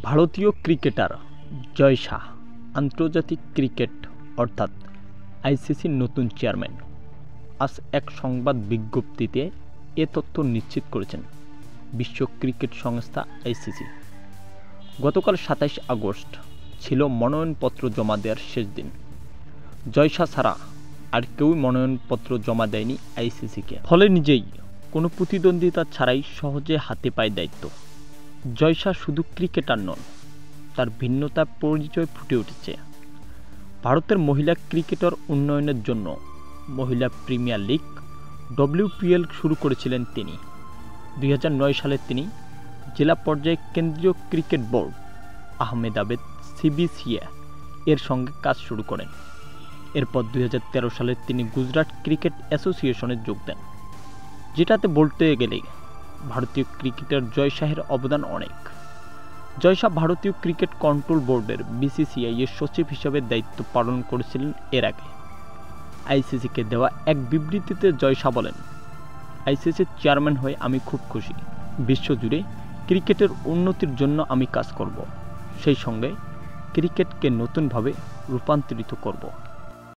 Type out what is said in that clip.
ভারতীয় ক্রিকেটার জয় শাহ আন্তর্জাতিক ক্রিকেট অর্থাৎ আইসিসির নতুন চেয়ারম্যান। আজ এক সংবাদ বিজ্ঞপ্তিতে এ তথ্য নিশ্চিত করেছেন বিশ্ব ক্রিকেট সংস্থা আইসিসি। গতকাল ২৭ আগস্ট ছিল মনোনয়নপত্র জমা দেওয়ার শেষ দিন। জয় শাহ ছাড়া আর কেউই মনোনয়নপত্র জমা দেয়নি আইসিসিকে, ফলে নিজেই কোনো প্রতিদ্বন্দ্বিতা ছাড়াই সহজে হাতে পায় দায়িত্ব। জয় শাহ শুধু ক্রিকেটার নন, তার ভিন্নতা পরিচয় ফুটে উঠেছে। ভারতের মহিলা ক্রিকেটের উন্নয়নের জন্য মহিলা প্রিমিয়ার লিগ WPL শুরু করেছিলেন তিনি। ২০০৯ সালে তিনি জেলা পর্যায়ে কেন্দ্রীয় ক্রিকেট বোর্ড আহমেদাবাদ CBCA এর সঙ্গে কাজ শুরু করেন। এরপর ২০১৩ সালে তিনি গুজরাট ক্রিকেট অ্যাসোসিয়েশনে যোগ দেন, যেটাতে বলতে গেলে ভারতীয় ক্রিকেটার জয় শাহের অবদান অনেক। জয় শাহ ভারতীয় ক্রিকেট কন্ট্রোল বোর্ডের BCCI এর সচিব হিসেবে দায়িত্ব পালন করেছিলেন এর আগে। আইসিসিকে দেওয়া এক বিবৃতিতে জয় শাহ বলেন, আইসিসির চেয়ারম্যান হয়ে আমি খুব খুশি। বিশ্বজুড়ে ক্রিকেটের উন্নতির জন্য আমি কাজ করব, সেই সঙ্গে ক্রিকেটকে নতুনভাবে রূপান্তরিত করব।